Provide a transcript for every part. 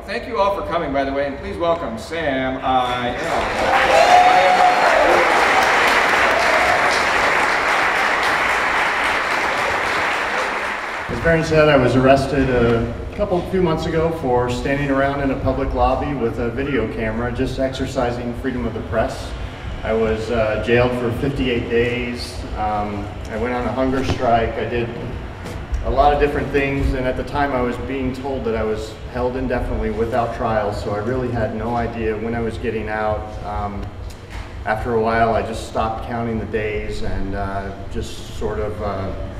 Thank you all for coming, by the way, and please welcome Sam. As Baron said, I was arrested a few months ago for standing around in a public lobby with a video camera, just exercising freedom of the press. I was jailed for 58 days. I went on a hunger strike. I did a lot of different things, and at the time I was being told that I was held indefinitely without trial, so I really had no idea when I was getting out. After a while, I just stopped counting the days and just sort of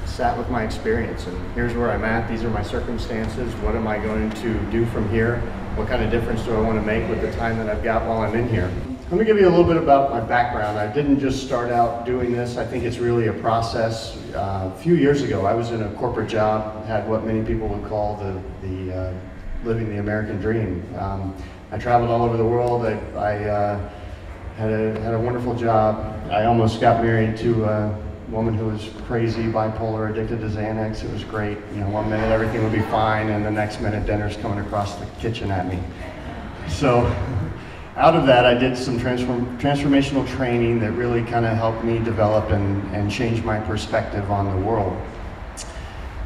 sat with my experience. And here's where I'm at. These are my circumstances. What am I going to do from here? What kind of difference do I want to make with the time that I've got while I'm in here? Let me give you a little bit about my background. I didn't just start out doing this. I think it's really a process. A few years ago, I was in a corporate job, had what many people would call the living the American dream. I traveled all over the world. I had a wonderful job. I almost got married to a woman who was crazy, bipolar, addicted to Xanax. It was great. You know, one minute everything would be fine, and the next minute dinner's coming across the kitchen at me. So out of that, I did some transformational training that really kind of helped me develop and change my perspective on the world.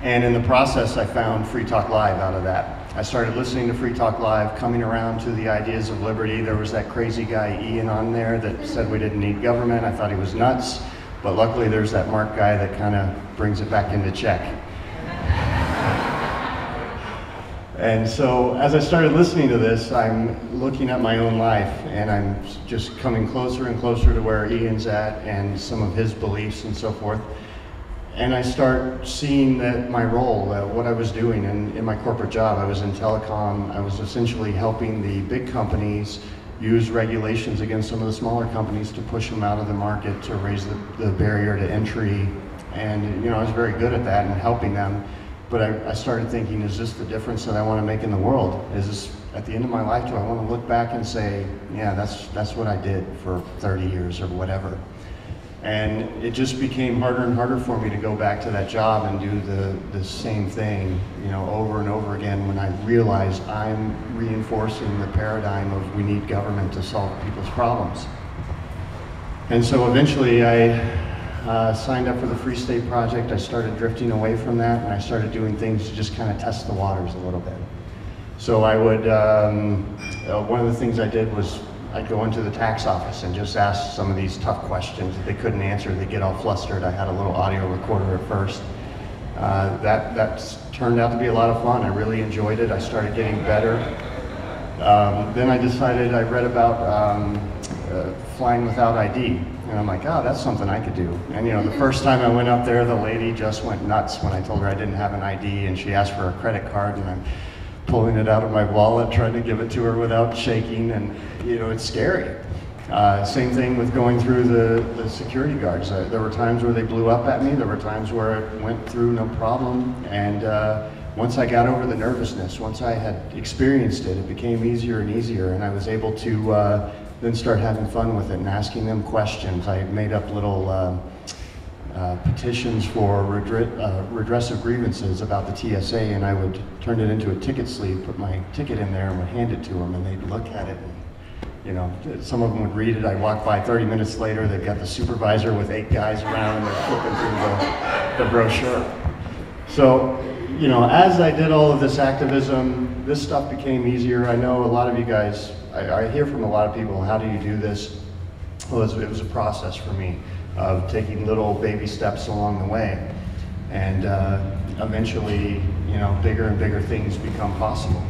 And in the process, I found Free Talk Live out of that. I started listening to Free Talk Live, coming around to the ideas of liberty. There was that crazy guy Ian on there that said we didn't need government. I thought he was nuts, but luckily there's that Mark guy that kind of brings it back into check. And so as I started listening to this, I'm looking at my own life, and I'm just coming closer and closer to where Ian's at and some of his beliefs and so forth. And I start seeing that my role, what I was doing in my corporate job. I was in telecom. I was essentially helping the big companies use regulations against some of the smaller companies to push them out of the market, to raise the barrier to entry. And you know, I was very good at that and helping them. But I started thinking, is this the difference that I want to make in the world? Is this, at the end of my life, do I want to look back and say, yeah, that's what I did for 30 years or whatever? And it just became harder and harder for me to go back to that job and do the same thing, you know, over and over again, when I realized I'm reinforcing the paradigm of we need government to solve people's problems. And so eventually I signed up for the Free State Project. I started drifting away from that, and I started doing things to just kind of test the waters a little bit. So I would, one of the things I did was I'd go into the tax office and just ask some of these tough questions that they couldn't answer. They'd get all flustered. I had a little audio recorder at first. That turned out to be a lot of fun. I really enjoyed it. I started getting better. Then I decided, I read about flying without ID. And I'm like, oh, that's something I could do. And you know, the first time I went up there, the lady just went nuts when I told her I didn't have an ID, and she asked for a credit card, and I'm pulling it out of my wallet, trying to give it to her without shaking, and you know, it's scary. Same thing with going through the security guards. There were times where they blew up at me. There were times where it went through no problem. And once I got over the nervousness, once I had experienced it, it became easier and easier, and I was able to then start having fun with it and asking them questions. I made up little petitions for redress of grievances about the TSA, and I would turn it into a ticket sleeve, put my ticket in there, and would hand it to them, and they'd look at it. And, you know, some of them would read it. I'd walk by 30 minutes later, they've got the supervisor with 8 guys around, and they're flipping through the brochure. So, you know, as I did all of this activism, this stuff became easier. I know a lot of you guys, I hear from a lot of people, how do you do this? Well, it was a process for me of taking little baby steps along the way. And eventually, you know, bigger and bigger things become possible.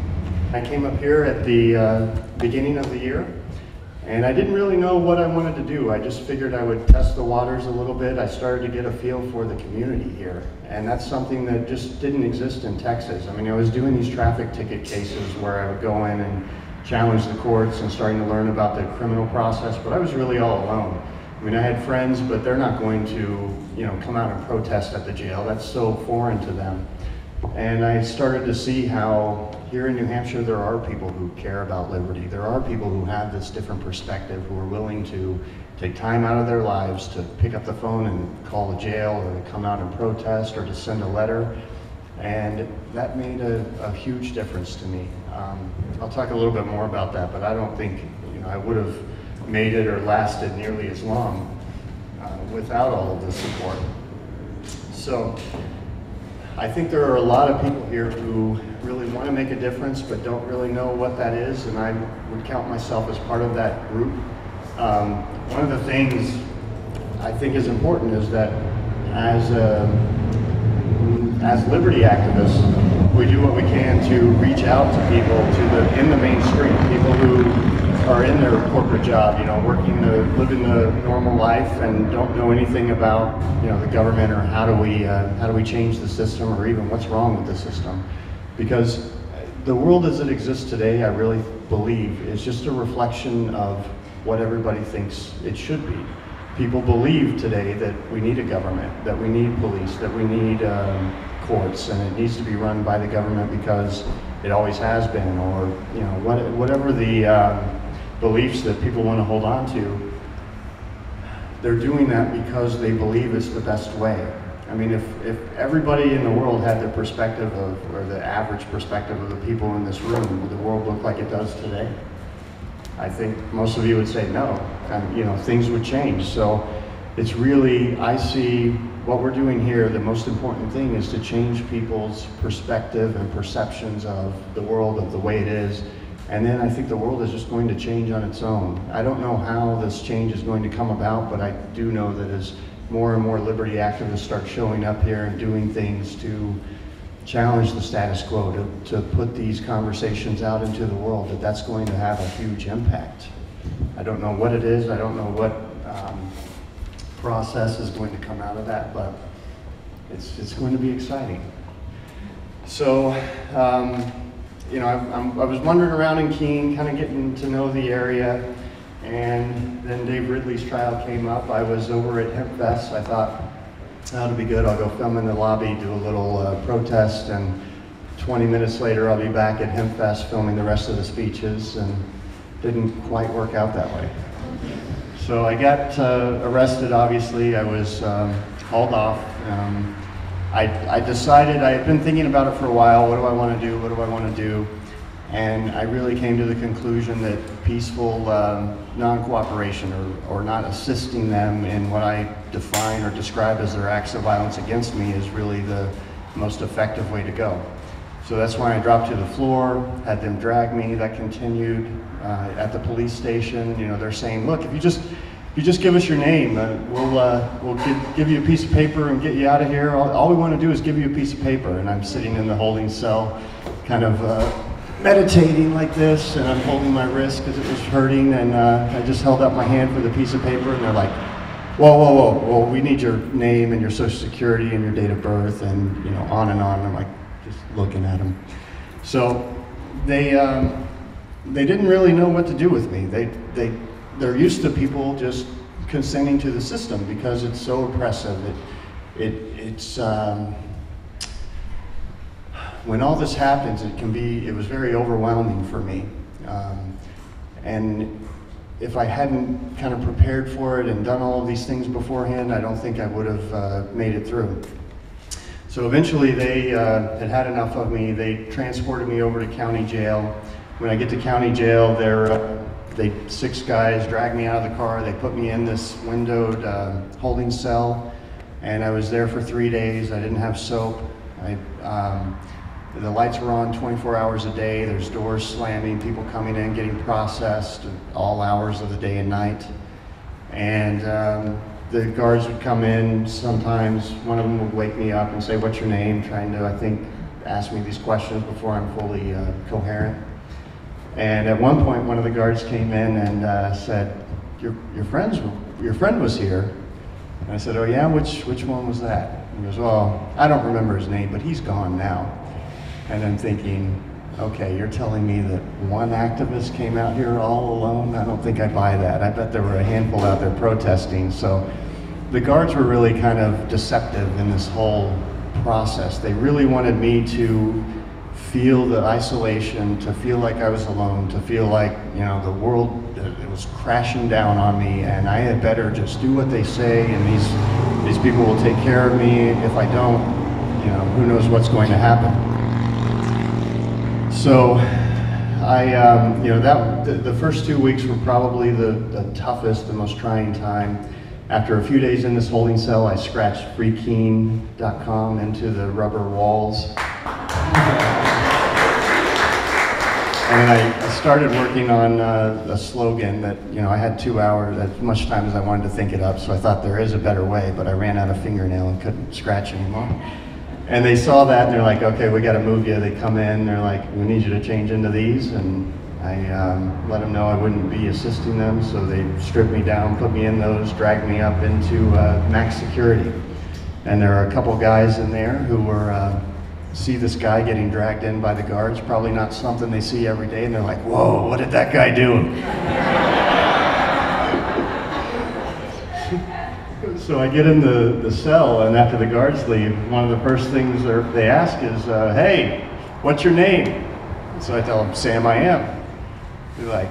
I came up here at the beginning of the year, and I didn't really know what I wanted to do. I just figured I would test the waters a little bit. I started to get a feel for the community here, and that's something that just didn't exist in Texas. I mean, I was doing these traffic ticket cases where I would go in and challenge the courts and starting to learn about the criminal process, but I was really all alone. I mean, I had friends, but they're not going to, you know, come out and protest at the jail. That's so foreign to them. And I started to see how here in New Hampshire there are people who care about liberty. There are people who have this different perspective, who are willing to take time out of their lives to pick up the phone and call the jail, or to come out and protest, or to send a letter. And that made a huge difference to me. I'll talk a little bit more about that, but I don't think I would have made it or lasted nearly as long without all of the support. So I think there are a lot of people here who really want to make a difference but don't really know what that is, and I would count myself as part of that group. One of the things I think is important is that as liberty activists, we do what we can to reach out to people in the mainstream, people who are in their corporate job, living the normal life and don't know anything about the government or how do we change the system or even what's wrong with the system. Because the world as it exists today, I really believe, is just a reflection of what everybody thinks it should be. People believe today that we need a government, that we need police, that we need courts, and it needs to be run by the government because it always has been, or whatever the beliefs that people want to hold on to. They're doing that because they believe it's the best way. I mean, if everybody in the world had the perspective of, or the average perspective of the people in this room, would the world look like it does today? I think most of you would say no, and things would change. So it's really, I see what we're doing here, the most important thing is to change people's perspective and perceptions of the world, of the way it is. And then I think the world is just going to change on its own. I don't know how this change is going to come about, but I do know that as more and more liberty activists start showing up here and doing things to challenge the status quo, to put these conversations out into the world, that's going to have a huge impact. I don't know what it is, I don't know what process is going to come out of that, but it's going to be exciting. So, I was wandering around in Keene, kind of getting to know the area, and then Dave Ridley's trial came up. I was over at Hemp Fest. I thought, that'll be good. I'll go film in the lobby, do a little protest, and 20 minutes later I'll be back at Hemp Fest filming the rest of the speeches, and didn't quite work out that way. So I got arrested, obviously. I was hauled off. I decided, I had been thinking about it for a while. What do I want to do? What do I want to do? And I really came to the conclusion that peaceful non-cooperation or not assisting them in what I define or describe as their acts of violence against me is really the most effective way to go. So that's why I dropped to the floor, had them drag me. That continued at the police station. They're saying, look, if you just give us your name, we'll give you a piece of paper and get you out of here. All we want to do is give you a piece of paper. And I'm sitting in the holding cell, kind of meditating like this, and I'm holding my wrist because it was hurting, and I just held up my hand for the piece of paper, and they're like, whoa, whoa, whoa, well, we need your name and your social security and your date of birth, and on and on. I'm like, just looking at them. So they didn't really know what to do with me. They're used to people just consenting to the system because it's so oppressive. It's when all this happens, it was very overwhelming for me. And if I hadn't kind of prepared for it and done all of these things beforehand, I don't think I would have made it through. So eventually they had enough of me. They transported me over to county jail. When I get to county jail, 6 guys dragged me out of the car. They put me in this windowed holding cell, and I was there for 3 days. I didn't have soap. The lights were on 24 hours a day. There's doors slamming, people coming in, getting processed at all hours of the day and night. And the guards would come in. Sometimes one of them would wake me up and say, what's your name? Trying to, I think, ask me these questions before I'm fully coherent. And at one point, one of the guards came in and said, your friend was here. And I said, oh yeah, which one was that? And he goes, well, I don't remember his name, but he's gone now. And I'm thinking, okay, you're telling me that one activist came out here all alone? I don't think I buy that. I bet there were a handful out there protesting. So the guards were really kind of deceptive in this whole process. They really wanted me to feel the isolation, to feel like I was alone, to feel like, the world, it was crashing down on me, and I had better just do what they say, and these people will take care of me. If I don't, you know, who knows what's going to happen. So you know, the first 2 weeks were probably the toughest, the most trying time. After a few days in this holding cell, I scratched freekeen.com into the rubber walls. And I started working on a slogan that, you know, I had 2 hours, as much time as I wanted to think it up, so I thought there is a better way, but I ran out of fingernail and couldn't scratch anymore. And they saw that and they're like, okay, we gotta move you. They come in, they're like, we need you to change into these. And I let them know I wouldn't be assisting them, so they stripped me down, put me in those, dragged me up into max security. And there are a couple guys in there who were, see this guy getting dragged in by the guards, probably not something they see every day, and they're like, whoa, what did that guy do? So I get in the cell, and after the guards leave, one of the first things they ask is, hey, what's your name? So I tell them, Sam, I am. They're like,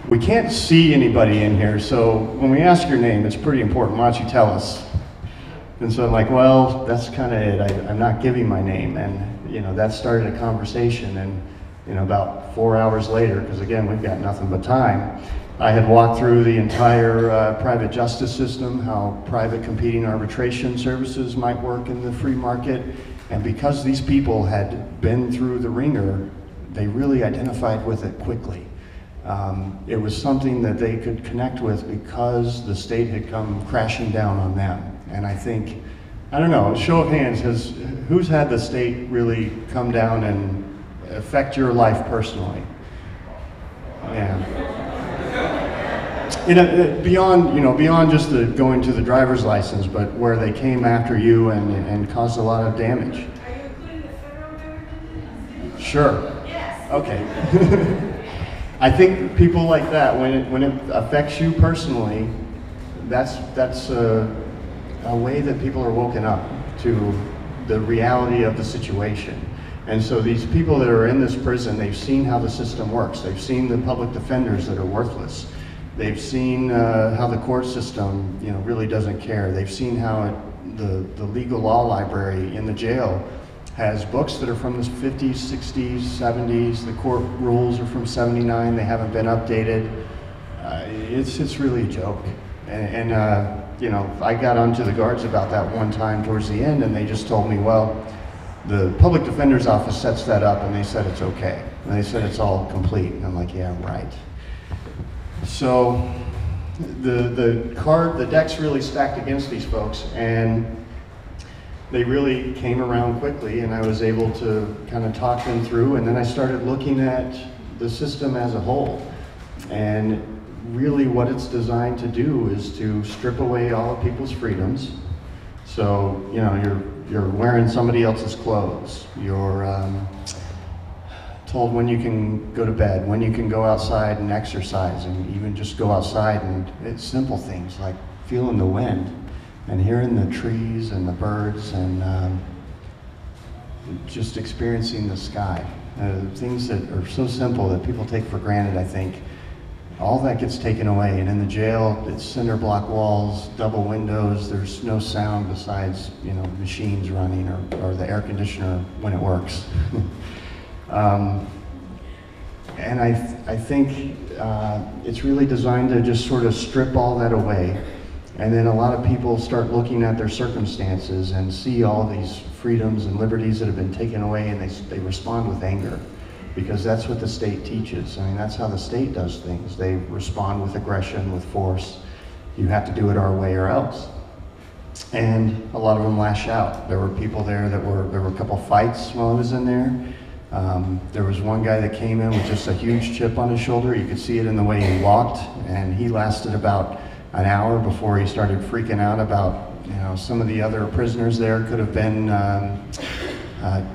we can't see anybody in here, so when we ask your name, it's pretty important. Why don't you tell us? And so I'm like, well, that's kind of it. I'm not giving my name. And, you know, that started a conversation. And, you know, about 4 hours later, because again, we've got nothing but time, I had walked through the entire private justice system, how private competing arbitration services might work in the free market. And because these people had been through the ringer, they really identified with it quickly. It was something that they could connect with because the state had come crashing down on them. And I think, I don't know, show of hands, who's had the state really come down and affect your life personally? Yeah. Beyond just the going to the driver's license, but where they came after you and caused a lot of damage. Are you including the federal government? Sure. Yes. Okay. I think people like that, when it affects you personally, that's a way that people are woken up to the reality of the situation. And so these people that are in this prison, they've seen how the system works. They've seen the public defenders that are worthless. They've seen how the court system, you know, really doesn't care. They've seen how the legal law library in the jail has books that are from the 50s, 60s, 70s. The court rules are from 79. They haven't been updated. It's really a joke. And you know, I got onto the guards about that one time towards the end, and they just told me, well, the public defender's office sets that up, and they said it's okay. And they said it's all complete. And I'm like, yeah, right. So the deck's really stacked against these folks, and they really came around quickly, and I was able to kind of talk them through, and then I started looking at the system as a whole. And really what it's designed to do is to strip away all of people's freedoms. So, you know, you're wearing somebody else's clothes. You're told when you can go to bed, when you can go outside and exercise, and even just go outside, and it's simple things like feeling the wind and hearing the trees and the birds and just experiencing the sky. Things that are so simple that people take for granted, I think. All that gets taken away, and in the jail, it's cinder block walls, double windows, there's no sound besides, you know, machines running or the air conditioner when it works. And I think it's really designed to just sort of strip all that away, and then a lot of people start looking at their circumstances and see all these freedoms and liberties that have been taken away, and they respond with anger. Because that's what the state teaches. I mean, that's how the state does things. They respond with aggression, with force. You have to do it our way or else. And a lot of them lash out. There were people there there were a couple fights while I was in there. There was one guy that came in with just a huge chip on his shoulder. You could see it in the way he walked, and he lasted about an hour before he started freaking out about, you know, some of the other prisoners there could have been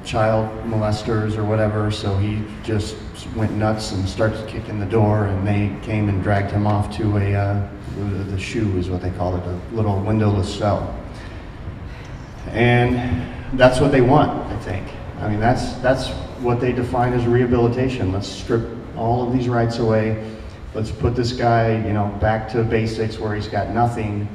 child molesters or whatever, so he just went nuts and started kicking the door, and they came and dragged him off to the shoe is what they called it, a little windowless cell. And that's what they want, I think. I mean, that's what they define as rehabilitation. Let's strip all of these rights away. Let's put this guy, you know, back to basics where he's got nothing,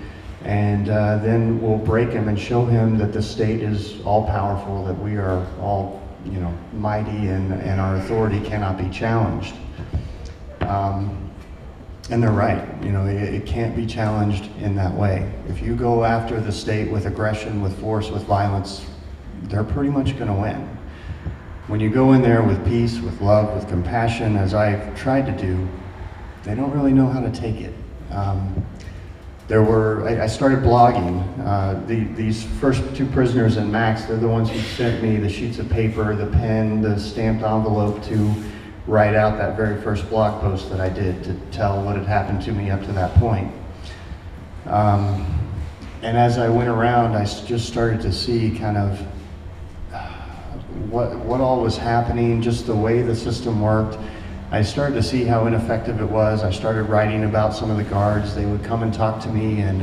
And then we'll break him and show him that the state is all powerful, that we are all, you know, mighty, and our authority cannot be challenged. And they're right, you know, it can't be challenged in that way. If you go after the state with aggression, with force, with violence, they're pretty much going to win. When you go in there with peace, with love, with compassion, as I've tried to do, they don't really know how to take it. I started blogging. These first two prisoners in Max, they're the ones who sent me the sheets of paper, the pen, the stamped envelope to write out that very first blog post that I did to tell what had happened to me up to that point. And as I went around, I just started to see kind of what all was happening, just the way the system worked. I started to see how ineffective it was. I started writing about some of the guards. They would come and talk to me, and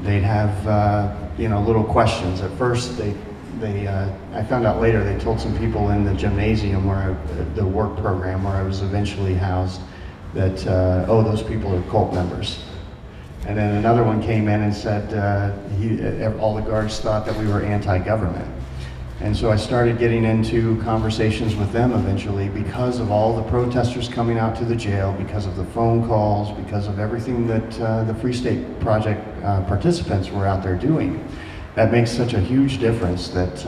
they'd have you know, little questions. At first, I found out later they told some people in the gymnasium the work program where I was eventually housed that, oh, those people are cult members. And then another one came in and said all the guards thought that we were anti-government. And so I started getting into conversations with them eventually because of all the protesters coming out to the jail, because of the phone calls, because of everything that the Free State Project participants were out there doing. That makes such a huge difference that,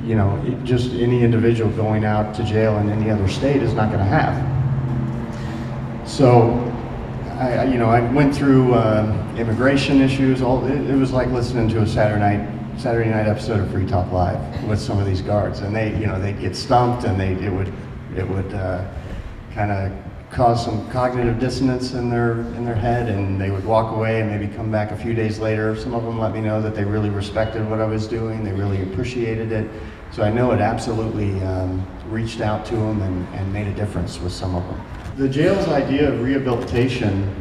you know, just any individual going out to jail in any other state is not going to have. So, you know, I went through immigration issues. It was like listening to a Saturday night episode of Free Talk Live with some of these guards, and they'd get stumped, and it would kind of cause some cognitive dissonance in their head, and they would walk away and maybe come back a few days later. Some of them let me know that they really respected what I was doing, they really appreciated it. So I know it absolutely reached out to them and made a difference with some of them. The jail's idea of rehabilitation,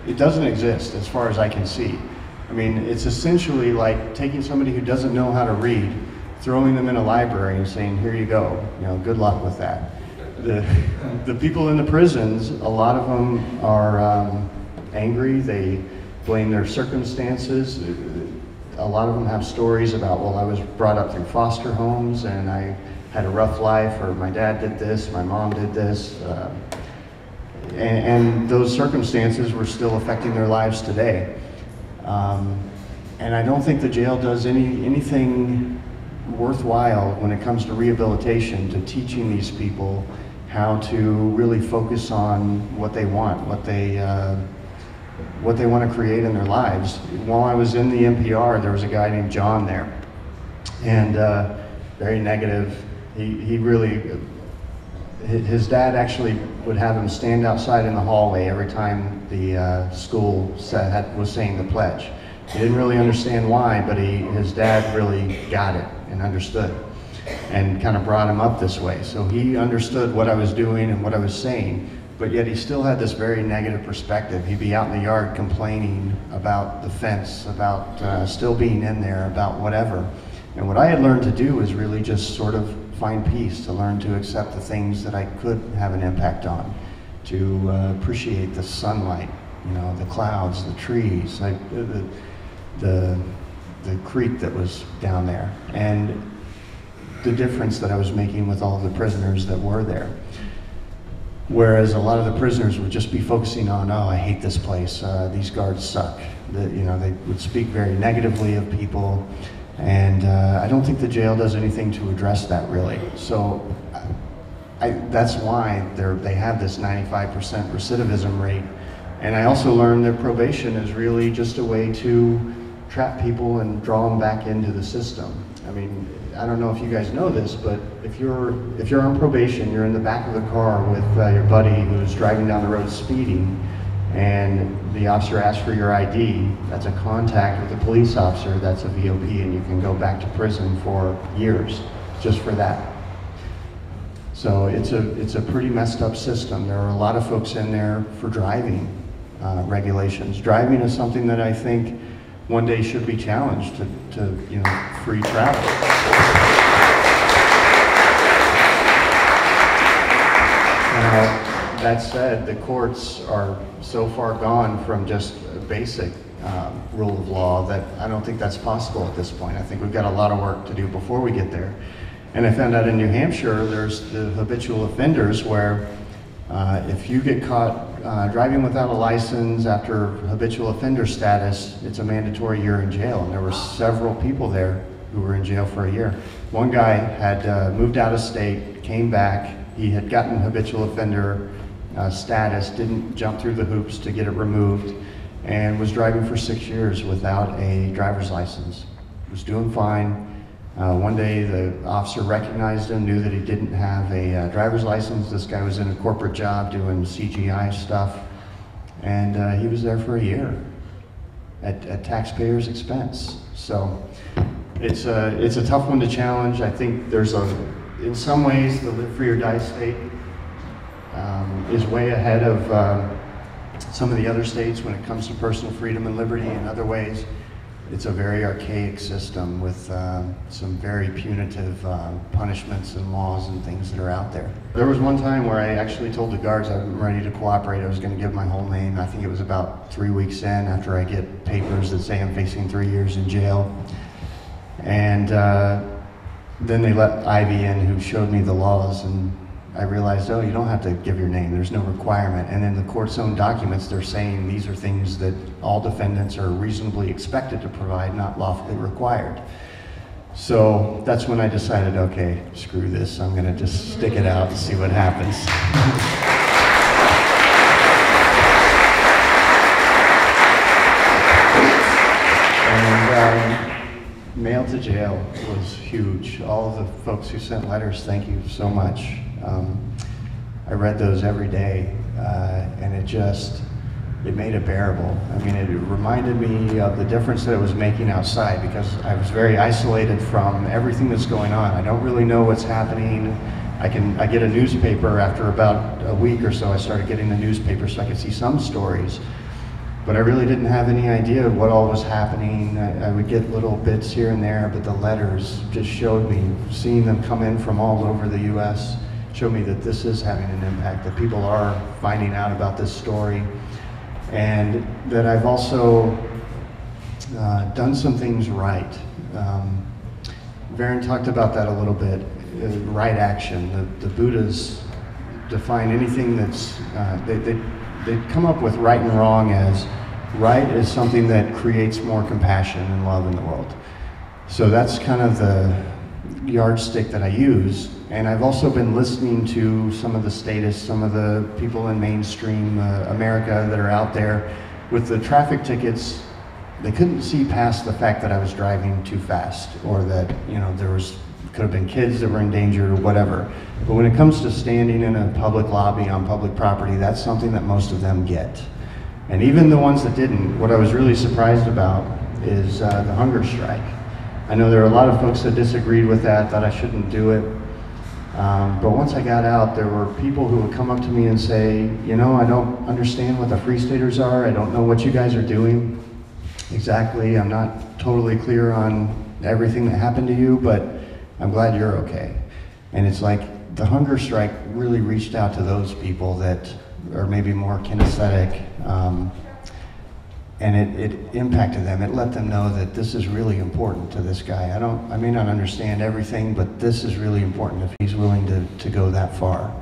it doesn't exist as far as I can see. I mean, it's essentially like taking somebody who doesn't know how to read, throwing them in a library and saying, here you go, you know, good luck with that. The people in the prisons, a lot of them are angry. They blame their circumstances. A lot of them have stories about, well, I was brought up through foster homes and I had a rough life, or my dad did this, my mom did this. And those circumstances were still affecting their lives today. And I don't think the jail does anything worthwhile when it comes to rehabilitation, to teaching these people how to really focus on what they want, what they want to create in their lives. While I was in the NPR, there was a guy named John there, and very negative. He really, his dad actually would have him stand outside in the hallway every time the school was saying the pledge. He didn't really understand why, but his dad really got it and understood, and kind of brought him up this way. So he understood what I was doing and what I was saying, but yet he still had this very negative perspective. He'd be out in the yard complaining about the fence, about still being in there, about whatever. And what I had learned to do was really just sort of find peace, to learn to accept the things that I could have an impact on, to appreciate the sunlight, you know, the clouds, the trees, the creek that was down there, and the difference that I was making with all of the prisoners that were there. Whereas a lot of the prisoners would just be focusing on, oh, I hate this place, these guards suck. You know, they would speak very negatively of people, and I don't think the jail does anything to address that really. So that's why they have this 95% recidivism rate. And I also learned that probation is really just a way to trap people and draw them back into the system. I mean, I don't know if you guys know this, but if you're on probation, you're in the back of the car with your buddy who's driving down the road speeding, and the officer asks for your ID, that's a contact with a police officer, that's a VOP, and you can go back to prison for years just for that. So it's a pretty messed up system. There are a lot of folks in there for driving regulations. Driving is something that I think one day should be challenged to you know, free travel. Now, that said, the courts are so far gone from just a basic rule of law that I don't think that's possible at this point. I think we've got a lot of work to do before we get there. And I found out in New Hampshire, there's the habitual offenders where if you get caught driving without a license after habitual offender status, it's a mandatory year in jail. And there were several people there who were in jail for a year. One guy had moved out of state, came back. He had gotten habitual offender status, didn't jump through the hoops to get it removed, and was driving for 6 years without a driver's license. Was doing fine. One day the officer recognized him, knew that he didn't have a driver's license. This guy was in a corporate job doing CGI stuff, and he was there for a year at taxpayers' expense. So it's a tough one to challenge. I think there's in some ways, the live free or die state is way ahead of some of the other states when it comes to personal freedom and liberty. In other ways, it's a very archaic system with some very punitive punishments and laws and things that are out there. There was one time where I actually told the guards I'm ready to cooperate. I was going to give my whole name. I think it was about 3 weeks in, after I get papers that say I'm facing 3 years in jail. And then they let Ivy in, who showed me the laws, and I realized, oh, you don't have to give your name, there's no requirement. And in the court's own documents, they're saying these are things that all defendants are reasonably expected to provide, not lawfully required. So that's when I decided, okay, screw this, I'm gonna just stick it out and see what happens. Mail to jail was huge. All of the folks who sent letters, thank you so much. I read those every day, and it made it bearable. I mean, it reminded me of the difference that it was making outside, because I was very isolated from everything that's going on. I don't really know what's happening. I get a newspaper after about a week or so. I started getting the newspaper so I could see some stories. But I really didn't have any idea of what all was happening. I would get little bits here and there, but the letters just showed me, seeing them come in from all over the US, showed me that this is having an impact, that people are finding out about this story, and that I've also done some things right. Varen talked about that a little bit, right action. The Buddhas define anything that's, they come up with right and wrong as right is something that creates more compassion and love in the world. So that's kind of the yardstick that I use. And I've also been listening to some of the statists, some of the people in mainstream America that are out there with the traffic tickets. They couldn't see past the fact that I was driving too fast, or that, you know, could have been kids that were endangered or whatever. But when it comes to standing in a public lobby on public property, that's something that most of them get. And even the ones that didn't, what I was really surprised about is the hunger strike. I know there are a lot of folks that disagreed with that, thought I shouldn't do it. But once I got out, there were people who would come up to me and say, you know, I don't understand what the Free Staters are. I don't know what you guys are doing exactly. I'm not totally clear on everything that happened to you, but I'm glad you're okay. And it's like the hunger strike really reached out to those people that are maybe more kinesthetic, and it impacted them. It let them know that this is really important to this guy. I may not understand everything, but this is really important if he's willing to go that far.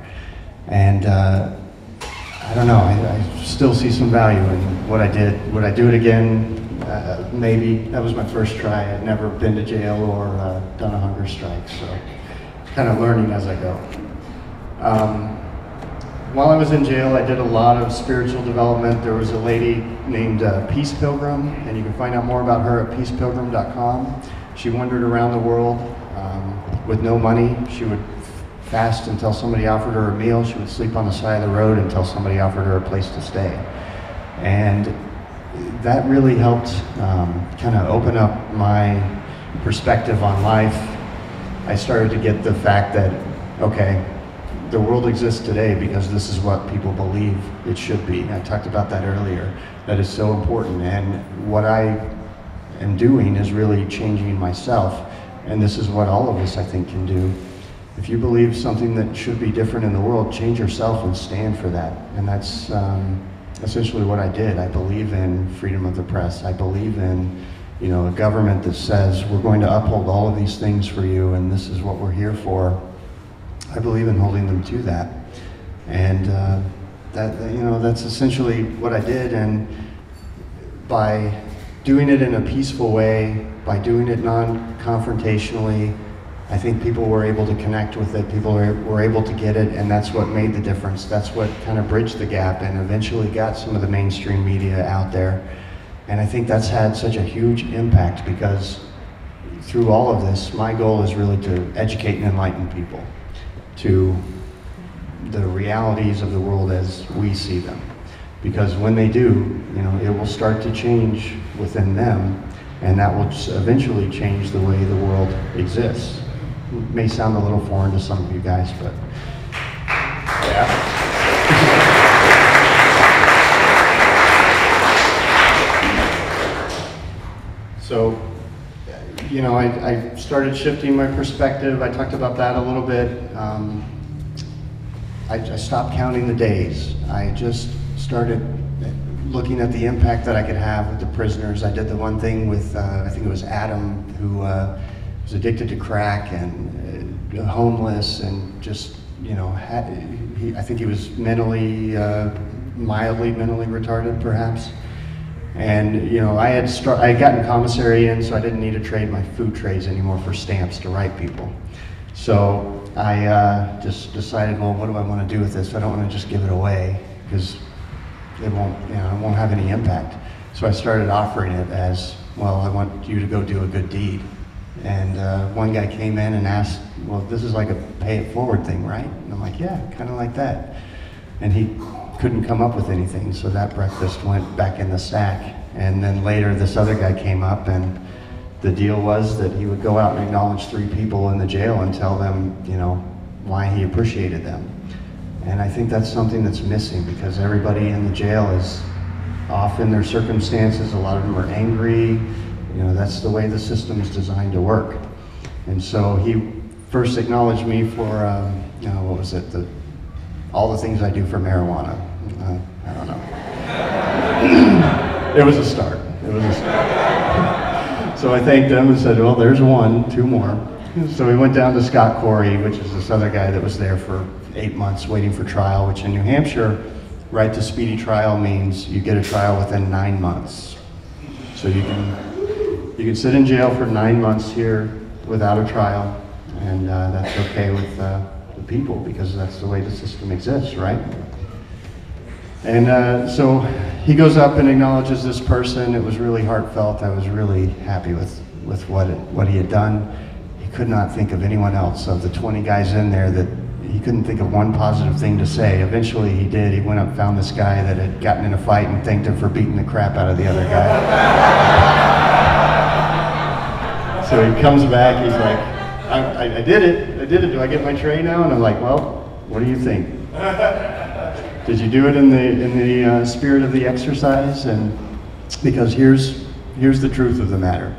And I don't know, I still see some value in what I did. Would I do it again? Maybe. That was my first try. I'd never been to jail or done a hunger strike, so kind of learning as I go. While I was in jail, I did a lot of spiritual development. There was a lady named Peace Pilgrim, and you can find out more about her at peacepilgrim.com. She wandered around the world with no money. She would fast until somebody offered her a meal. She would sleep on the side of the road until somebody offered her a place to stay. And that really helped kind of open up my perspective on life. I started to get the fact that, okay, the world exists today because this is what people believe it should be. I talked about that earlier. That is so important. And what I am doing is really changing myself. And this is what all of us, I think, can do. if you believe something that should be different in the world, change yourself and stand for that. And that's essentially what I did. I believe in freedom of the press. I believe in, you know, a government that says we're going to uphold all of these things for you and this is what we're here for. I believe in holding them to that. And you know, that's essentially what I did. And by doing it in a peaceful way, by doing it non-confrontationally, I think people were able to connect with it, people were able to get it, and that's what made the difference. That's what kind of bridged the gap and eventually got some of the mainstream media out there. And I think that's had such a huge impact because through all of this, my goal is really to educate and enlighten people to the realities of the world as we see them. Because when they do, you know, it will start to change within them, and that will eventually change the way the world exists. It may sound a little foreign to some of you guys, but yeah. So, you know, I started shifting my perspective. I talked about that a little bit. I stopped counting the days. I just started looking at the impact that I could have with the prisoners. I did the one thing with, I think it was Adam, who was addicted to crack and homeless and just, you know, I think he was mentally, mildly mentally retarded perhaps. And, you know, I had gotten commissary in, so I didn't need to trade my food trays anymore for stamps to write people. So I just decided, well, what do I want to do with this? I don't want to just give it away because it won't, you know, it won't have any impact. So I started offering it as, well, I want you to go do a good deed. And one guy came in and asked, well, this is like a pay it forward thing, right? And I'm like, yeah, kind of like that. And he couldn't come up with anything, so that breakfast went back in the sack. And then later this other guy came up, and the deal was that he would go out and acknowledge 3 people in the jail and tell them, you know, why he appreciated them. And I think that's something that's missing because everybody in the jail is off in their circumstances. A lot of them are angry. You know, that's the way the system is designed to work. And so he first acknowledged me for, you know, what was it, all the things I do for marijuana. I don't know. It was a start. It was a start. So I thanked him and said, well, there's 1, 2 more. So we went down to Scott Corey, which is this other guy that was there for 8 months waiting for trial, which in New Hampshire, right to speedy trial means you get a trial within 9 months. So you can sit in jail for 9 months here without a trial, and that's okay with the people because that's the way the system exists, right? And so he goes up and acknowledges this person. It was really heartfelt. I was really happy with what he had done. He could not think of anyone else of the 20 guys in there that he couldn't think of one positive thing to say. Eventually he did. He went up and found this guy that had gotten in a fight and thanked him for beating the crap out of the other guy. So he comes back, he's like, I did it, do I get my tray now? And I'm like, well, what do you think? Did you do it in the spirit of the exercise? And because here's the truth of the matter.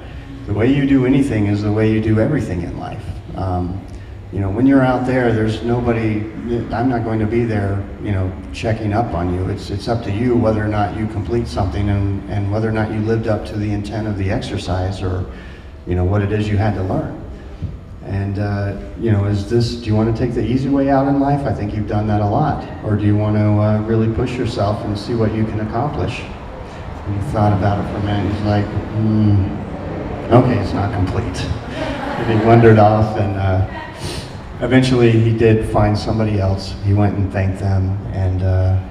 The way you do anything is the way you do everything in life. You know, when you're out there, there's nobody, I'm not going to be there, you know, checking up on you. It's up to you whether or not you complete something and whether or not you lived up to the intent of the exercise or, you know, what it is you had to learn. And, you know, do you want to take the easy way out in life? I think you've done that a lot. Or do you want to really push yourself and see what you can accomplish? And he thought about it for a minute. He's like, okay, it's not complete. And he wandered off, and eventually he did find somebody else. He went and thanked them and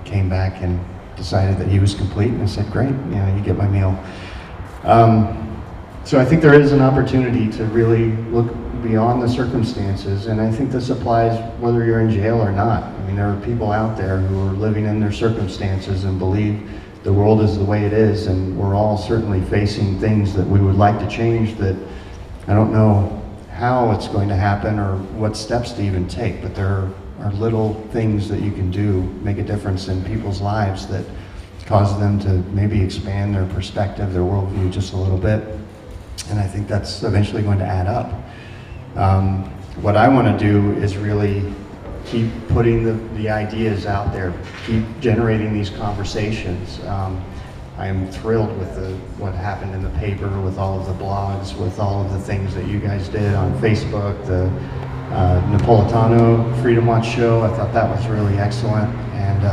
came back and decided that he was complete. And I said, great, you know, you get my meal. So I think there is an opportunity to really look beyond the circumstances, and I think this applies whether you're in jail or not. I mean, there are people out there who are living in their circumstances and believe the world is the way it is, and we're all certainly facing things that we would like to change that I don't know how it's going to happen or what steps to even take, but there are little things that you can do, make a difference in people's lives that cause them to maybe expand their perspective, their worldview just a little bit. And I think that's eventually going to add up. what I want to do is really keep putting the ideas out there, keep generating these conversations. I am thrilled with what happened in the paper, with all of the blogs, with all of the things that you guys did on Facebook, the Napolitano Freedom Watch show. I thought that was really excellent, and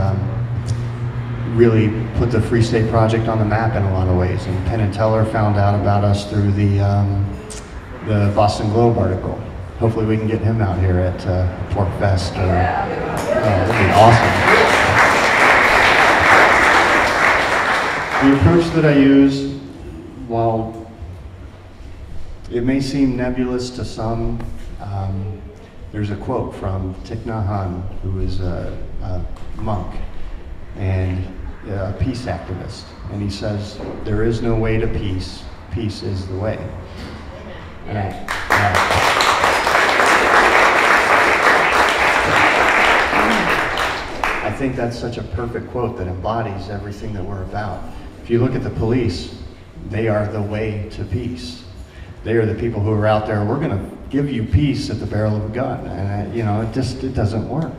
really put the Free State Project on the map in a lot of ways. And Penn and Teller found out about us through the Boston Globe article. Hopefully we can get him out here at Pork Fest. That'd be awesome. The approach that I use, while it may seem nebulous to some, there's a quote from Thich Nhat Hanh, who is a monk and a peace activist. And he says, "There is no way to peace, peace is the way." And I think that's such a perfect quote that embodies everything that we're about. If you look at the police, they are the way to peace. They are the people who are out there, we're gonna give you peace at the barrel of a gun. And it doesn't work.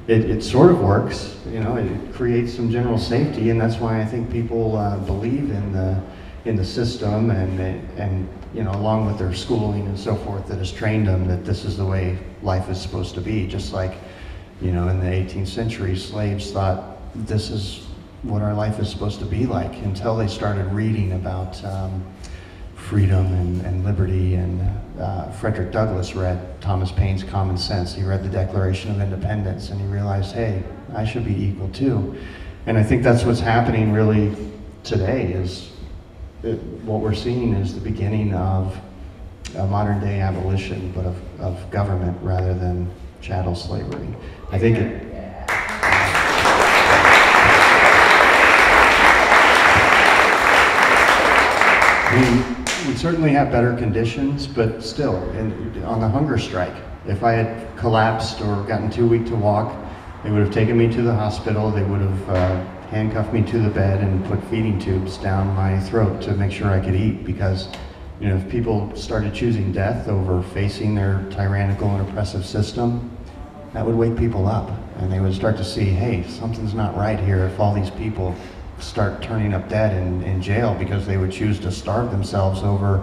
It sort of works, it creates some general safety, and that's why I think people believe in the system and along with their schooling and so forth that has trained them that this is the way life is supposed to be. Just like, in the 18th century, slaves thought this is what our life is supposed to be like until they started reading about freedom and liberty. And Frederick Douglass read Thomas Paine's Common Sense. He read the Declaration of Independence, and he realized, hey, I should be equal too. And I think that's what's happening really today. What we're seeing is the beginning of a modern day abolition, but of government rather than chattel slavery. I think we certainly have better conditions, but still, on the hunger strike, if I had collapsed or gotten too weak to walk, they would have taken me to the hospital, they would have handcuffed me to the bed and put feeding tubes down my throat to make sure I could eat, because if people started choosing death over facing their tyrannical and oppressive system, that would wake people up, and they would start to see, hey, something's not right here if all these people start turning up dead in jail because they would choose to starve themselves over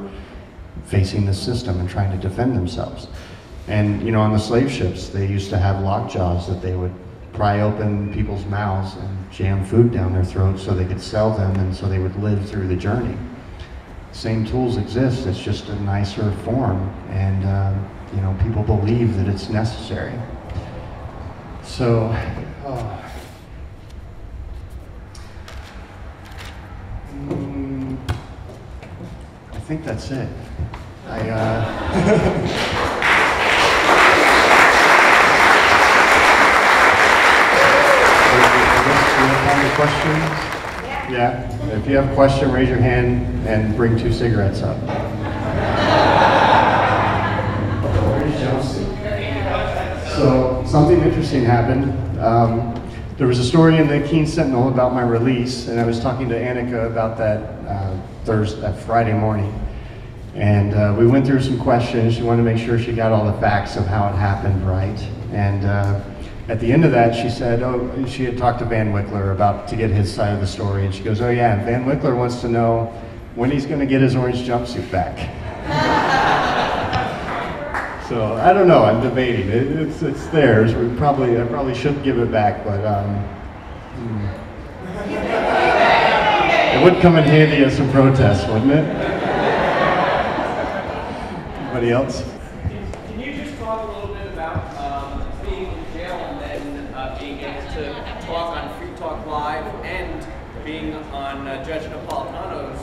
facing the system and trying to defend themselves. And on the slave ships, they used to have lockjaws that they would pry open people's mouths and jam food down their throats so they could sell them, and so they would live through the journey. Same tools exist, it's just a nicer form, and people believe that it's necessary. So, I think that's it. Questions? Yeah. If you have a question, raise your hand and bring 2 cigarettes up. So something interesting happened. There was a story in the Keene Sentinel about my release, and I was talking to Annika about that Friday morning. And we went through some questions. She wanted to make sure she got all the facts of how it happened right. And at the end of that, she said, she had talked to Van Wickler to get his side of the story, and she goes, oh yeah, Van Wickler wants to know when he's going to get his orange jumpsuit back. So I don't know, I'm debating. It's theirs. I probably should give it back, but it would come in handy as some protests, wouldn't it? Anybody else? Can you just talk a little bit about being in jail and then being able to talk on Free Talk Live and being on Judge Napolitano's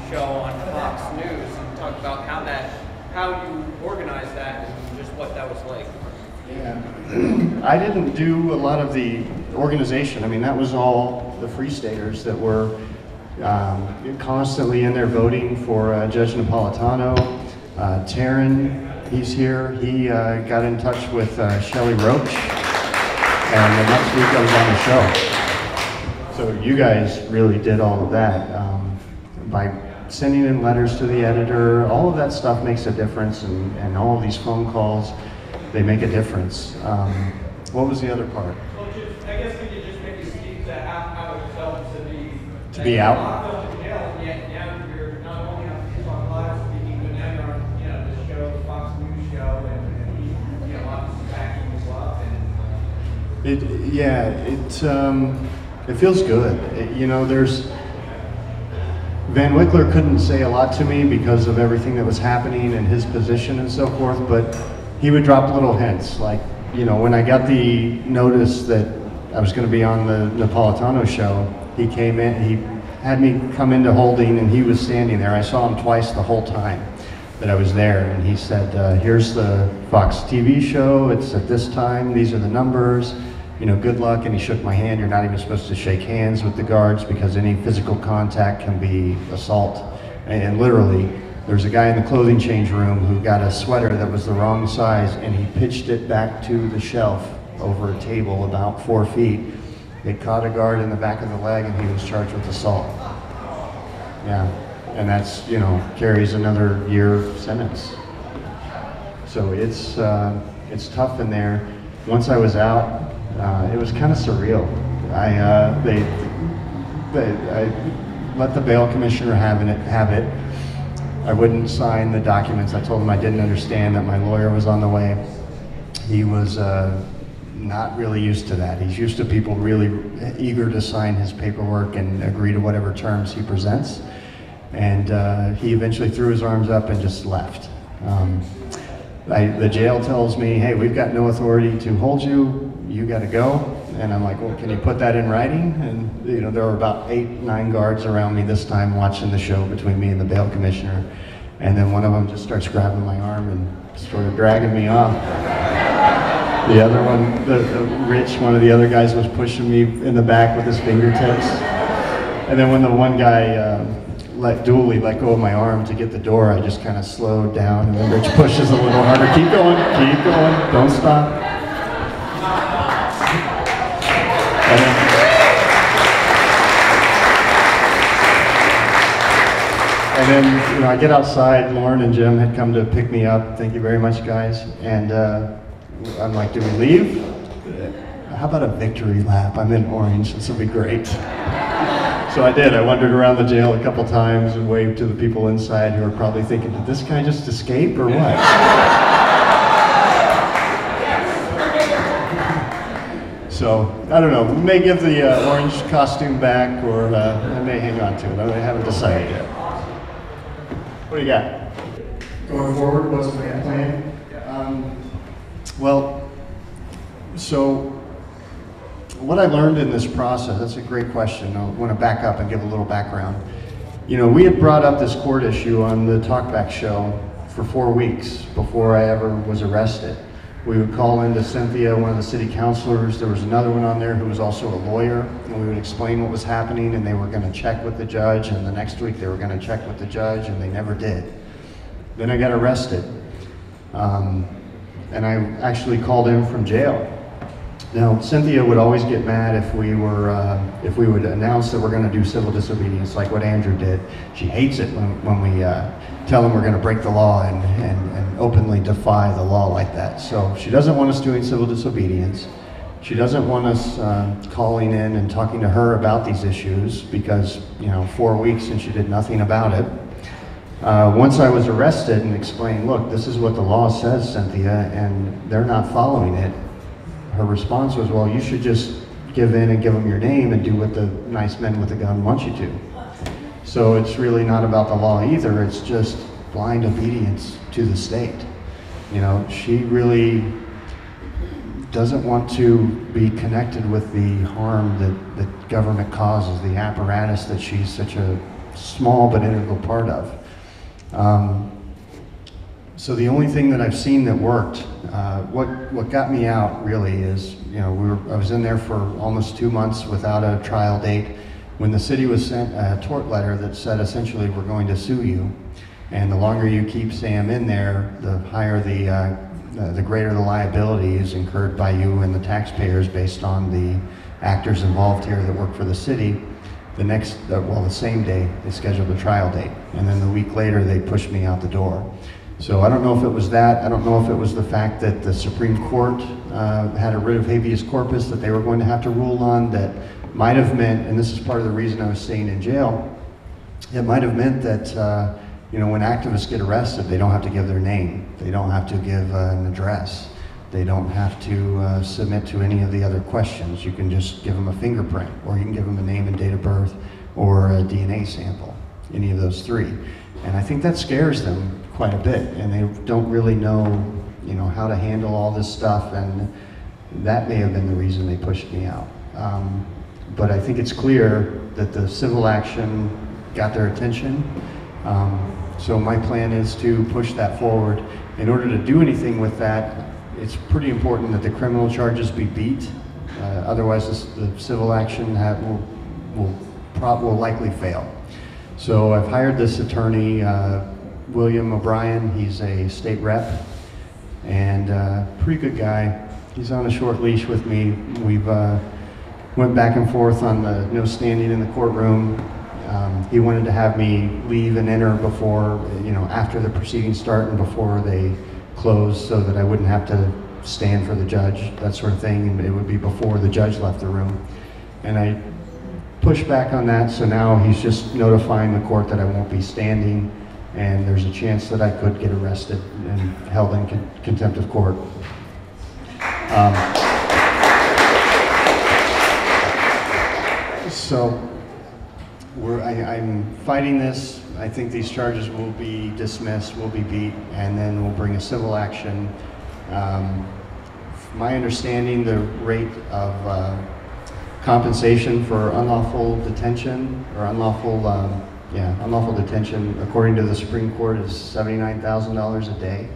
show on Fox News, and talk about how you organized that and just what that was like? Yeah, I didn't do a lot of the organization. I mean, that was all the Free Staters that were constantly in there voting for Judge Napolitano. Taryn, he's here. He got in touch with Shelley Roach, and the next week I was on the show. So you guys really did all of that by sending in letters to the editor. All of that stuff makes a difference, and all of these phone calls. they make a difference. What was the other part? Well, I guess we could just maybe speak to how it felt to be out. Locked up in jail, and yet now you're not only on Free Talk Live speaking, but now you're on, the show, the Fox News show, and obviously backing you up. It feels good. There's Van Wickler couldn't say a lot to me because of everything that was happening and his position and so forth, but he would drop little hints. Like, when I got the notice that I was going to be on the Napolitano show, he came in, he had me come into holding, and he was standing there. I saw him twice the whole time that I was there, and he said, here's the Fox TV show, it's at this time, these are the numbers, good luck, and he shook my hand. You're not even supposed to shake hands with the guards because any physical contact can be assault. And literally, there's a guy in the clothing change room who got a sweater that was the wrong size, and he pitched it back to the shelf over a table about 4 feet. It caught a guard in the back of the leg, and he was charged with assault. Yeah, and that's, carries another year sentence. So it's tough in there. Once I was out, it was kind of surreal. I let the bail commissioner have it. I wouldn't sign the documents. I told him I didn't understand that my lawyer was on the way. He was not really used to that. He's used to people really eager to sign his paperwork and agree to whatever terms he presents. And he eventually threw his arms up and just left. The jail tells me, hey, we've got no authority to hold you. You got to go. And I'm like, well, can you put that in writing? And there were about 8, 9 guards around me this time watching the show between me and the bail commissioner. And then one of them just starts grabbing my arm and sort of dragging me off. The other one, Rich, one of the other guys, was pushing me in the back with his fingertips. And then when the one guy dually let go of my arm to get the door, I just kind of slowed down, and then Rich pushes a little harder. Keep going, don't stop. And then, I get outside. Lauren and Jim had come to pick me up. Thank you very much, guys. And I'm like, do we leave? How about a victory lap? I'm in orange. This will be great. So I did. I wandered around the jail a couple times and waved to the people inside who were probably thinking, did this guy just escape or what? So, I don't know. We may give the orange costume back, or I may hang on to it. I haven't decided yet. What do you got? Going forward, what's the plan? So what I learned in this process, that's a great question. I want to back up and give a little background. We had brought up this court issue on the Talkback show for 4 weeks before I ever was arrested. We would call into Cynthia, one of the city councilors. There was another one on there who was also a lawyer, and we would explain what was happening, and they were going to check with the judge, and the next week they were going to check with the judge, and they never did. Then I got arrested, and I actually called in from jail. Now, Cynthia would always get mad if we would announce that we're going to do civil disobedience, like what Andrew did. She hates it when we tell them we're going to break the law and openly defy the law like that. So she doesn't want us doing civil disobedience. She doesn't want us calling in and talking to her about these issues because, 4 weeks and she did nothing about it. Once I was arrested and explained, look, this is what the law says, Cynthia, and they're not following it. Her response was, well, you should just give in and give them your name and do what the nice men with a gun want you to. So it's really not about the law either, it's just blind obedience to the state. She really doesn't want to be connected with the harm that government causes, the apparatus that she's such a small but integral part of. So the only thing that I've seen that worked, what got me out really is, I was in there for almost 2 months without a trial date. When the city was sent a tort letter that said essentially we're going to sue you, and the longer you keep Sam in there, the higher the greater the liability is incurred by you and the taxpayers based on the actors involved here that work for the city. The same day they scheduled a trial date, and then the week later they pushed me out the door. So I don't know if it was that. I don't know if it was the fact that the Supreme Court had a writ of habeas corpus that they were going to have to rule on that might have meant, and this is part of the reason I was staying in jail, it might have meant that you know, when activists get arrested, they don't have to give their name. They don't have to give an address. They don't have to submit to any of the other questions. You can just give them a fingerprint, or you can give them a name and date of birth, or a DNA sample, any of those three. And I think that scares them quite a bit, and they don't really know, you know, how to handle all this stuff, and that may have been the reason they pushed me out. But I think it's clear that the civil action got their attention. So my plan is to push that forward. In order to do anything with that, it's pretty important that the criminal charges be beat. Otherwise, the civil action will likely fail. So I've hired this attorney, William O'Brien. He's a state rep and pretty good guy. He's on a short leash with me. We've went back and forth on the no standing in the courtroom. He wanted to have me leave and enter before, you know, after the proceedings start and before they close, so that I wouldn't have to stand for the judge, that sort of thing, and it would be before the judge left the room. And I pushed back on that, so now he's just notifying the court that I won't be standing, and there's a chance that I could get arrested and held in contempt of court. So I'm fighting this. I think these charges will be dismissed, will be beat, and then we'll bring a civil action. My understanding, the rate of compensation for unlawful detention, or unlawful detention, according to the Supreme Court, is $79,000 a day.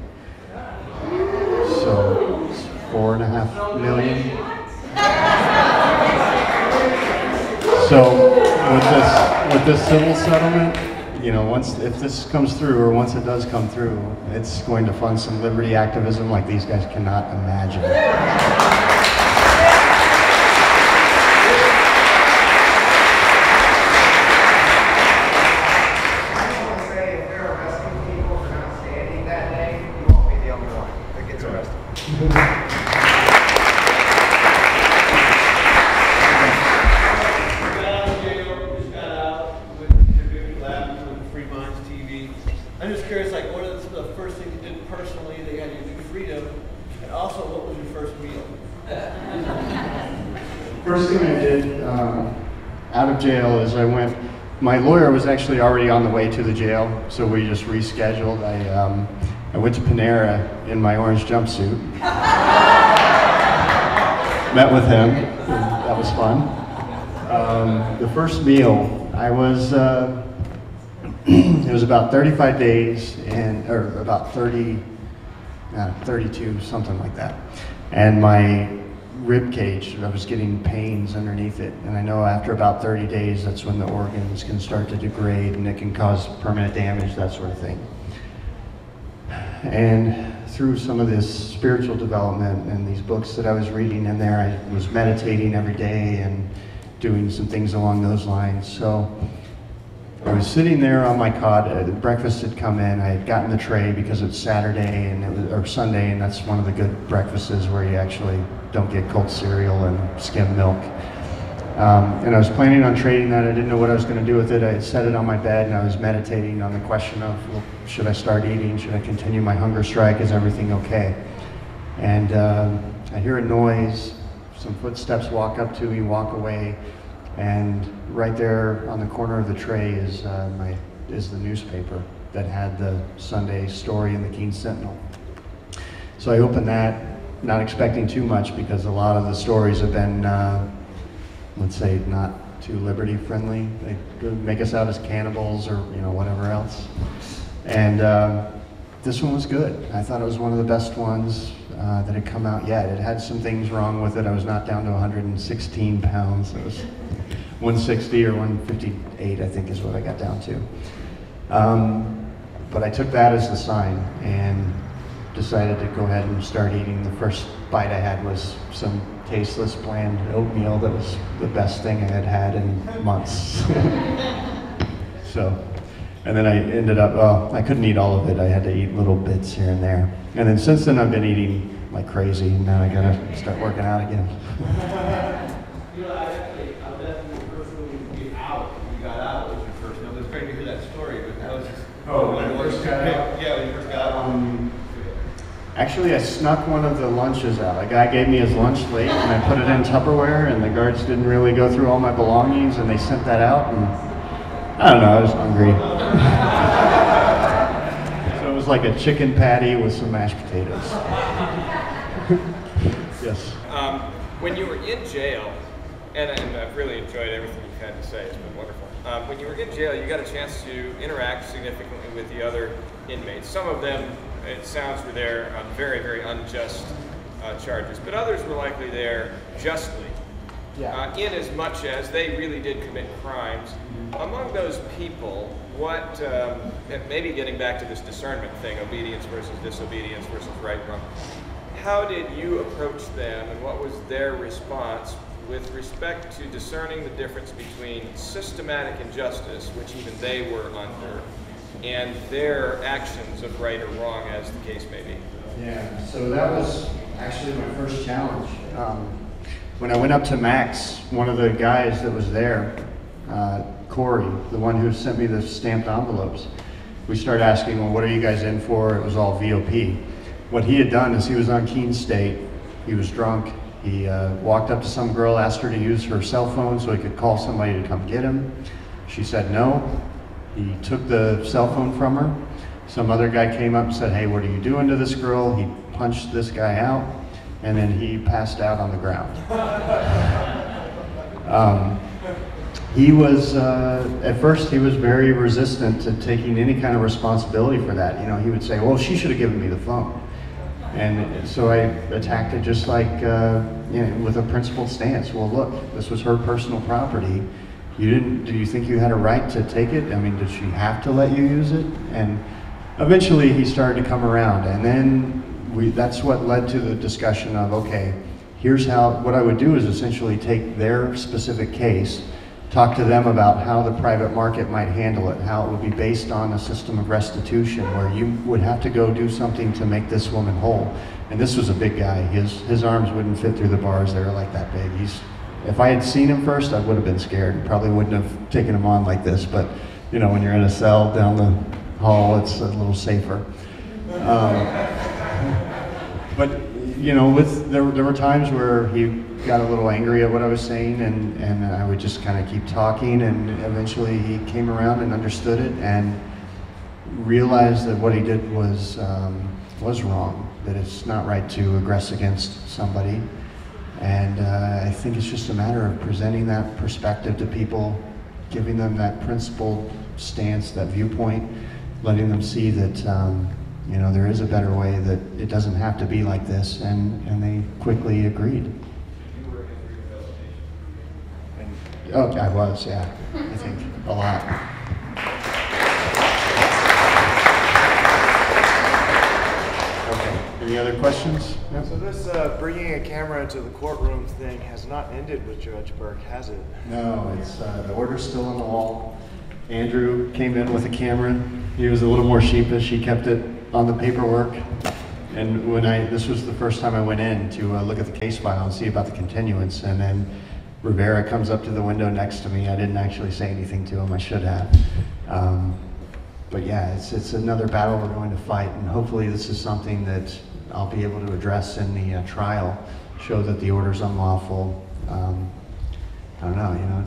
So it's $4.5 million. So with this civil settlement, you know, if this comes through, or once it does come through, it's going to fund some liberty activism like these guys cannot imagine. I'm just curious, like, what is the first thing you did personally that you had to do freedom, and also what was your first meal? First thing I did out of jail is my lawyer was actually already on the way to the jail, so we just rescheduled. I went to Panera in my orange jumpsuit, met with him, that was fun. The first meal, it was about 35 days, or about 32, something like that. And my rib cage, I was getting pains underneath it. And I know after about 30 days, that's when the organs can start to degrade and it can cause permanent damage, that sort of thing. And through some of this spiritual development and these books that I was reading in there, I was meditating every day and doing some things along those lines. So I was sitting there on my cot. Breakfast had come in. I had gotten the tray because it's Saturday or Sunday, and that's one of the good breakfasts where you actually don't get cold cereal and skim milk. And I was planning on trading that. I didn't know what I was going to do with it. I had set it on my bed, and I was meditating on the question of, well, should I start eating? Should I continue my hunger strike? Is everything okay? And I hear a noise. Some footsteps walk up to me, walk away. And right there on the corner of the tray is the newspaper that had the Sunday story in the Keene Sentinel. So I opened that, not expecting too much because a lot of the stories have been, let's say, not too liberty friendly. They make us out as cannibals or whatever else. And this one was good. I thought it was one of the best ones that had come out yet. It had some things wrong with it. I was not down to 116 pounds. It was 160 or 158, I think, is what I got down to. But I took that as the sign and decided to go ahead and start eating. The first bite I had was some tasteless, bland oatmeal that was the best thing I had had in months. So And then I ended up, well, I couldn't eat all of it. I had to eat little bits here and there. And then since then I've been eating like crazy. Now I gotta start working out again. You know, I'll definitely the first when you get out, when you got out, was your first. It was great to hear that story, but that was just. Oh, when I first got out? Yeah, when you first got out. Actually, I snuck one of the lunches out. A guy gave me his lunch late, and I put it in Tupperware, and the guards didn't really go through all my belongings, and they sent that out, and I don't know, I was hungry. So it was like a chicken patty with some mashed potatoes. Yes. When you were in jail, and I've really enjoyed everything you've had to say, it's been wonderful. When you were in jail, you got a chance to interact significantly with the other inmates. Some of them, it sounds, were there on very, very unjust charges, but others were likely there justly, in as much as they really did commit crimes. Among those people, what, and maybe getting back to this discernment thing, obedience versus disobedience versus right and wrong, how did you approach them, and what was their response with respect to discerning the difference between systematic injustice, which even they were under, and their actions of right or wrong, as the case may be? Yeah, so that was actually my first challenge. When I went up to Max, one of the guys that was there, Corey, the one who sent me the stamped envelopes, we started asking, well, what are you guys in for? It was all VOP. What he had done is he was on Keene State, he was drunk, he walked up to some girl, asked her to use her cell phone so he could call somebody to come get him. She said no. He took the cell phone from her. Some other guy came up and said, hey, what are you doing to this girl? He punched this guy out, and then he passed out on the ground. He was, at first he was very resistant to taking any kind of responsibility for that. You know, he would say, well, she should have given me the phone. And so I attacked it just like, you know, with a principled stance. Well, look, this was her personal property. Do you think you had a right to take it? I mean, did she have to let you use it? And eventually he started to come around, and then that's what led to the discussion of, okay, here's what I would do is essentially take their specific case, talk to them about how the private market might handle it, how it would be based on a system of restitution where you would have to go do something to make this woman whole. And this was a big guy. His arms wouldn't fit through the bars. They were like that big. If I had seen him first, I would have been scared. Probably wouldn't have taken him on like this, but you know, when you're in a cell down the hall, it's a little safer. But you know, there were times where he got a little angry at what I was saying, and I would just kind of keep talking, and eventually he came around and understood it and realized that what he did was wrong, that it's not right to aggress against somebody. And I think it's just a matter of presenting that perspective to people, giving them that principled stance, that viewpoint, letting them see that you know, there is a better way, that it doesn't have to be like this, and they quickly agreed. You were in rehabilitation. Oh, I was, yeah, I think a lot. Any other questions? Yep. So this bringing a camera into the courtroom thing has not ended with Judge Burke, has it? No, it's the order's still on the wall. Andrew came in with a camera. He was a little more sheepish. He kept it on the paperwork. And this was the first time I went in to look at the case file and see about the continuance. And then Rivera comes up to the window next to me. I didn't actually say anything to him. I should have. But yeah, it's another battle we're going to fight, and hopefully this is something that I'll be able to address in the trial, show that the order's unlawful. I don't know, you know,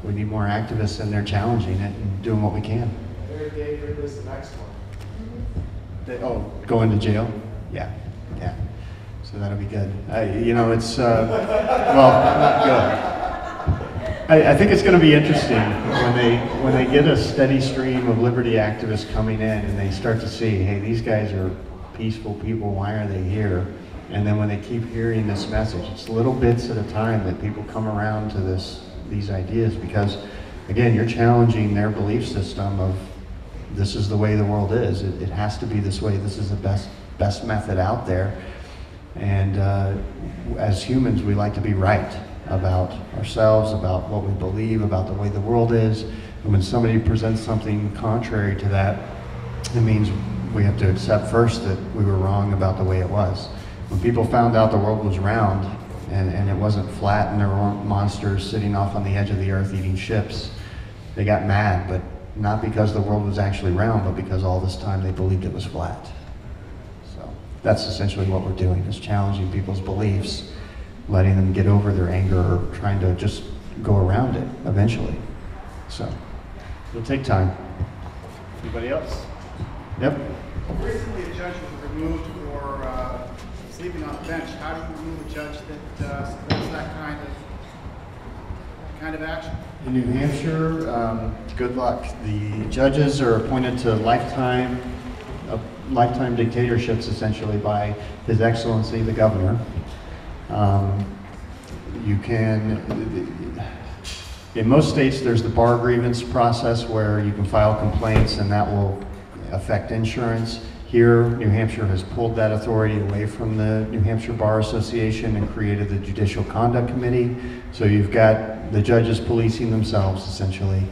we need more activists in there challenging it and doing what we can. Very David is the next one. Going to jail? Yeah. So that'll be good. You know, it's, well, not good. I think it's going to be interesting when they get a steady stream of liberty activists coming in and they start to see, hey, these guys are peaceful people, why are they here? And then when they keep hearing this message, it's little bits at a time that people come around to these ideas, because again, you're challenging their belief system of this is the way the world is. It has to be this way. This is the best method out there. And as humans, we like to be right about ourselves, about what we believe, about the way the world is. And when somebody presents something contrary to that, it means we have to accept first that we were wrong about the way it was. When people found out the world was round and it wasn't flat and there weren't monsters sitting off on the edge of the earth eating ships, they got mad, but not because the world was actually round, but because all this time they believed it was flat. So that's essentially what we're doing, is challenging people's beliefs, letting them get over their anger, or trying to just go around it eventually. So it'll take time. Anybody else? Yep. Recently, a judge was removed for sleeping on the bench. How do you remove a judge that supports that kind of action? In New Hampshire, good luck. The judges are appointed to lifetime dictatorships, essentially, by His Excellency the Governor. You can, in most states, there's the bar grievance process where you can file complaints and that will affect insurance. Here, New Hampshire has pulled that authority away from the New Hampshire Bar Association and created the Judicial Conduct Committee. So you've got the judges policing themselves, essentially.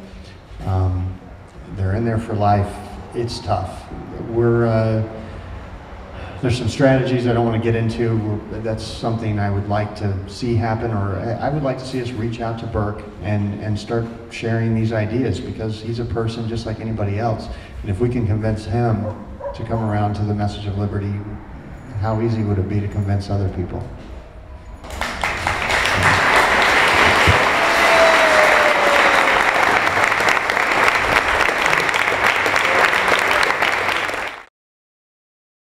They're in there for life. It's tough. There's some strategies I don't want to get into. That's something I would like to see happen, or I would like to see us reach out to Burke and start sharing these ideas, because he's a person just like anybody else. And if we can convince him to come around to the message of liberty, how easy would it be to convince other people?